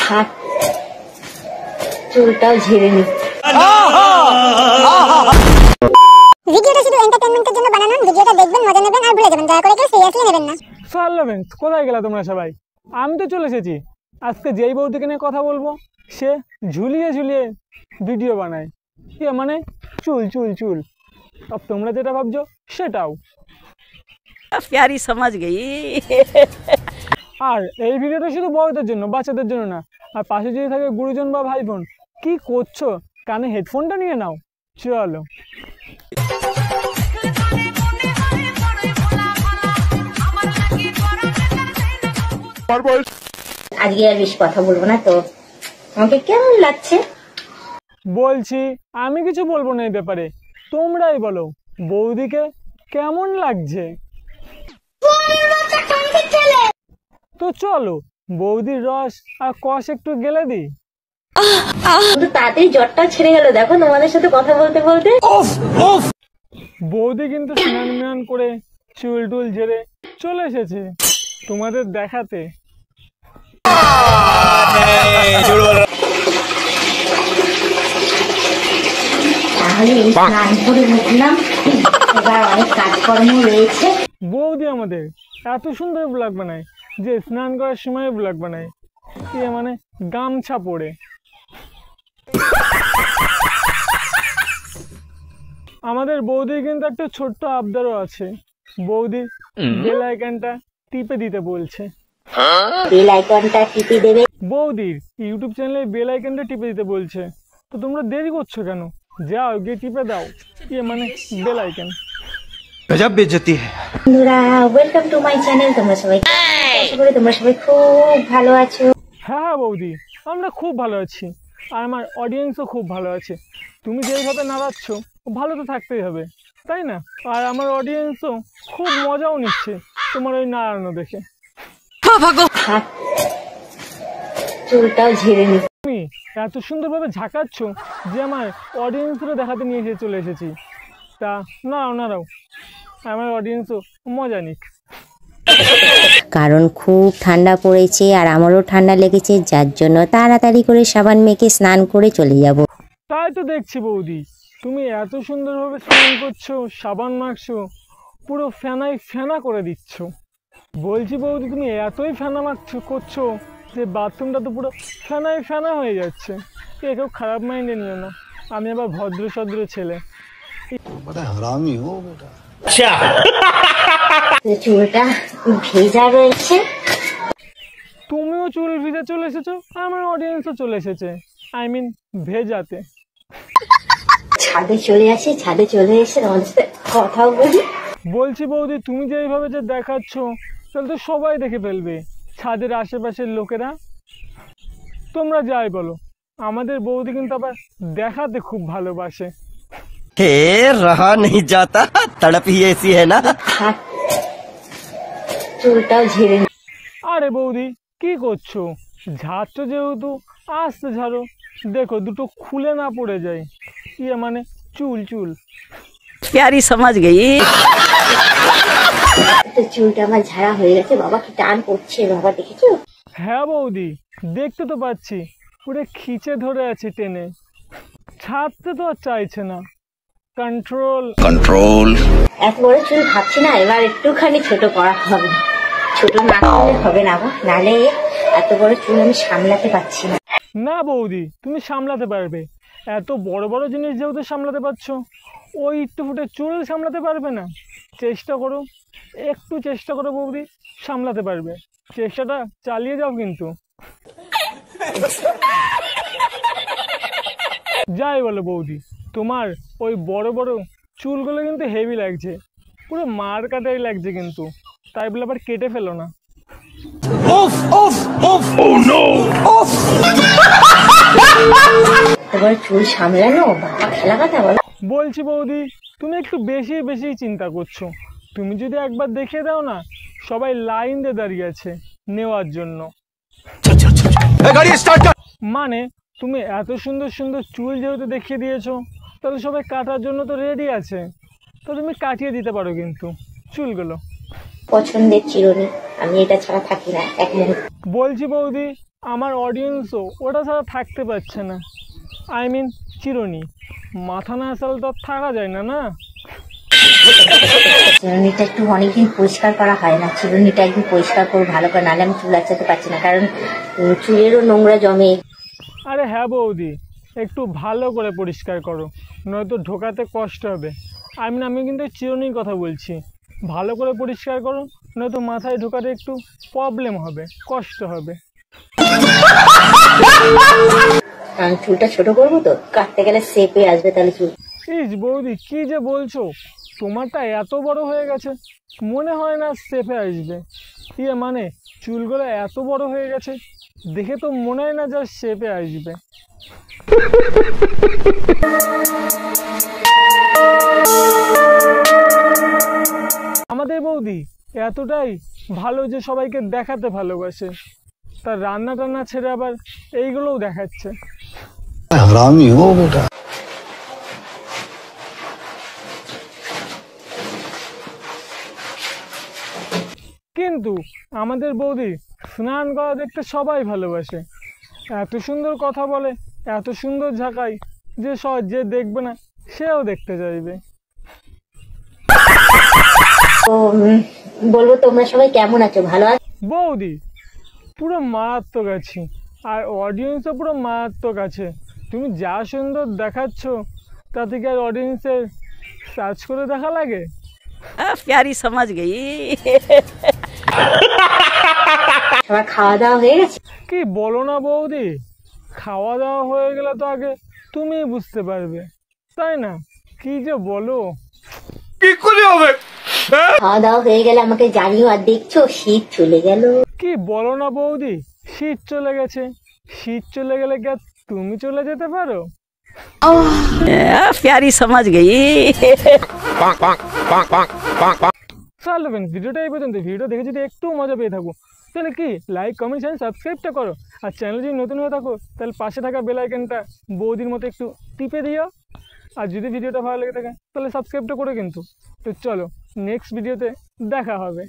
হাত চুলটাও ঝেড়ে নি। ভিডিওটা শুধু এন্টারটেইনমেন্টের জন্য বানানো। ভিডিওটা দেখবেন, মজা নেবেন আর ভুলে যাবেন। দয়া করে কেউ সিরিয়াসলি নেবেন না। সালামেন, কোথায় গেলা তোমরা সবাই? আমি তো চলে এসেছি। আজকে যেই বউদিকে নিয়ে কথা বলবো সে ঝুলিয়ে ঝুলিয়ে ভিডিও বানায়। কি মানে চুল চুল চুল। अब তোমরা যেটা ভাবছো সেটাও। प्यारी समझ गई। আর এই ভিডিওটা শুধু বড়দের জন্য, বাচ্চাদের জন্য না। আর পাশে যদি থাকে গুরুজন বা ভাই বোন, কি করছো? কানে হেডফোনটা নিয়ে নাও, চলো। আজকে আর বেশি কথা বলবো না। তো আমাকে কেমন লাগছে? বলছি আমি কিছু বলবো না এই ব্যাপারে, তোমরাই বলো বৌদিকে কেমন লাগছে। তো চলো বৌদির রস আর কষ একটু গেলে দিই। কিন্তু তাড়াতাড়ি জ্বরটা ছেড়ে গেল দেখো তোমাদের সাথে কথা বলতে বলতে। বৌদি কিন্তু স্নান ম্নান করে চুল টুল ঝেড়ে চলে এসেছে তোমাদের দেখাতে। তাহলে স্নান করে উঠলাম, এবার অনেক কাজকর্ম রয়েছে। বৌদি আমাদের এত সুন্দর ব্লগ বানায় যে স্নান করার সময় ব্লগ বানায়, কি মানে গামছা পরে। আমাদের বৌদির কিন্তু একটা ছোট্ট আবদারও আছে। বৌদির বেল আইকনটা টিপে দিতে বলছে। বেল আইকনটা টিপে দেবে। বৌদির ইউটিউব চ্যানেলে বেল আইকনটা টিপে দিতে বলছে। তো তোমরা দেরি করছো কেন? যাও গিয়ে টিপে দাও মানে বেল আইকন। गजब बेइज्जती है। বন্ধুরা, ওয়েলকাম টু মাই চ্যানেল। তোমরা সবাই আশা করি তোমরা সবাই খুব ভালো আছো। হ্যাঁ বৌদি, আমরা খুব ভালো আছি আর আমার অডিয়েন্সও খুব ভালো আছে। তুমি যেইভাবে নাড়াচ্ছ ভালো তো থাকতেই হবে, তাই না? আর আমার অডিয়েন্সও খুব মজাও নিচ্ছে তোমার ওই নাড়ানো দেখে। হাত চুলটাও ঝেড়ে নি। তুমি এত সুন্দরভাবে ঝাঁকাচ্ছ যে আমার অডিয়েন্সরা দেখাতে নিয়ে এসে চলে এসেছি। তা নাড়াও নাড়াও, আমার অডিয়েন্সও মজা নিক। কারণ খুব ঠান্ডা পড়েছে আর আমারও ঠান্ডা লেগেছে, যার জন্য তাড়াতাড়ি করে সাবান মেখে স্নান করে চলে যাব। তাই তো দেখছি বৌদি, তুমি এত সুন্দরভাবে স্নান করছো, সাবান মাখছো, পুরো ফেনাই ফেনা করে দিচ্ছ। বলছি বৌদি তুমি এতই ফেনা মাখছো করছো যে বাথরুমটা তো পুরো ফেনাই ফেনা হয়ে যাচ্ছে। কেউ খারাপ মাইন্ডে নিও না, আমি আবার ভদ্র সদ্র ছেলে। চুলটা ভেজা রয়েছে। তুমিও চুল ভিজে চলে এসেছো, আমার অডিয়েন্সও চলে এসেছে, আই মিন ভেজাতে। ছাদে চলে আসি, ছাদে চলে এসে তোমাদের সাথে কথাও বলি। বলছি বৌদি তুমি যে এইভাবে যে দেখাচ্ছ তাহলে তো সবাই দেখে ফেলবে, ছাদের আশেপাশের লোকেরা। তোমরা যাই বলো, আমাদের বৌদি কিন্তু আবার দেখাতে খুব ভালোবাসে। हे रहा नहीं जाता, तड़प ही ऐसी है ना। হাত চুলটাও ঝেড়ে নি। আরে বৌদি কি করছো? ঝাড়ছো যেহেতু আস্তে ঝাড়ো, দেখো দুটো খুলে না পড়ে যায়। মানে চুল চুল। प्यारी समझ गई। তো চুলটা আমার ঝাড়া হয়ে গেছে। বাবা কি টান করছে বাবা, দেখেছো? হ্যাঁ বৌদি দেখতে তো পাচ্ছি, পুরো খিচে ধরে আছে টেনে, ছাড়তে তো আর চাইছে না। Control control. এত বড় চুল ভাবছি না, এবার একটুখানি ছোট করা হবে। ছোট না করলে হবে না গো, নাহলে এত বড় চুল আমি সামলাতে পারছি না। না বৌদি তুমি সামলাতে পারবে, এত বড় বড় জিনিস যেহেতু সামলাতে পারছো, ওই একটু ফুটে চুল সামলাতে পারবে না? চেষ্টা করো, একটু চেষ্টা করো বৌদি, সামলাতে পারবে। চেষ্টাটা চালিয়ে যাও কিন্তু। যাই বলো বৌদি, তোমার ওই বড় বড় চুলগুলো কিন্তু হেভি লাগছে, পুরো মার কাটাই লাগছে কিন্তু, তাই বলে আবার কেটে ফেলো না। এবার চুল সামলানো বাবা খেলা কথা বলো। বলছি বৌদি তুমি একটু বেশি বেশি চিন্তা করছো। তুমি যদি একবার দেখিয়ে দাও না, সবাই লাইন দিয়ে দাঁড়িয়ে আছে নেওয়ার জন্য। মানে তুমি এত সুন্দর সুন্দর চুল যেহেতু দেখিয়ে দিয়েছো, তাহলে সবাই কাটার জন্য তো রেডি আছে। তো তুমি কাটিয়ে দিতে পারো কিন্তু চুলগুলো। পছন্দের চিরুনি, আমি এটা ছাড়া থাকি না এক মুহূর্ত। বলছি বৌদি আমার অডিয়েন্সও ওটা ছাড়া থাকতে পারছে না। আই মিন চিরুনি। মাথা না আসলে তো আর থাকা যায় না, না? চিরুনিটা একটু অনেকদিন পরিষ্কার করা হয় না, চিরুনিটা একদিন পরিষ্কার করবো ভালো করে, নাহলে আমি চুল আঁচড়াতে পারছি না, কারণ চুলেরও নোংরা জমে। আরে হ্যাঁ বৌদি, একটু ভালো করে পরিষ্কার করো, নয়তো ঢোকাতে কষ্ট হবে। আমি কিন্তু চিরুনির কথা বলছি। ভালো করে পরিষ্কার করো, নয়তো মাথায় ঢোকাতে একটু প্রবলেম হবে, কষ্ট হবে। কারণ চুলটা ছোট করবো তো, কাটতে গেলে শেপে আসবে তাহলে চুল। ইস বৌদি, কি যে বলছো, তোমারটা এত বড় হয়ে গেছে, মনে হয় না শেপে আসবে। মানে চুলগুলো এত বড় হয়ে গেছে, দেখে তো মনে হয় না যা শেপে আসবে। আমাদের বৌদি এতটাই ভালো যে সবাইকে দেখাতে ভালোবাসে, তার রান্না টান্না ছেড়ে আবার এইগুলোও দেখাচ্ছে। हरामी हो बेटा। কিন্তু আমাদের বৌদি স্নান করা দেখতে সবাই ভালোবাসে। এত সুন্দর কথা বলে, এত সুন্দর ঝাঁকায় যে যে দেখবে না সেও দেখতে চাইবে। তো বলবো তোমরা সবাই কেমন আছো, ভালো আছো? বৌদি পুরো মারাত্মক আছি, আর অডিয়েন্সও পুরো মারাত্মক আছে। তুমি যা সুন্দর দেখাচ্ছ তাতে কি আর অডিয়েন্সের সার্চ করে দেখা লাগে? प्यारी समझ गई। সবার খাওয়া দাওয়া হয়ে গেছে? কি বলো না বৌদি, খাওয়া দাওয়া হয়ে গেলে তো আগে তুমি বুঝতে পারবে, তাই না? কি যে বলো। খাওয়া দাওয়া হয়ে গেলে আমাকে জানিও। আর দেখছো শীত চলে গেল। কি বলো না বৌদি, শীত চলে গেছে। শীত চলে গেলে কি আর তুমি চলে যেতে পারো? प्यारी समझ गई। চলো ফ্রেন্ডস, ভিডিওটা এই পর্যন্ত। ভিডিও দেখে যদি একটু মজা পেয়ে থাকো তাহলে কি লাইক, কমেন্ট, শেয়ার, সাবস্ক্রাইবটা করো। আর চ্যানেল যদি নতুন হয়ে থাকো তাহলে পাশে থাকা বেল আইকনটা বৌদির মতো একটু টিপে দিও। আর যদি ভিডিওটা ভালো লেগে থাকে তাহলে সাবস্ক্রাইবটা করো কিন্তু। তো চলো নেক্সট ভিডিওতে দেখা হবে।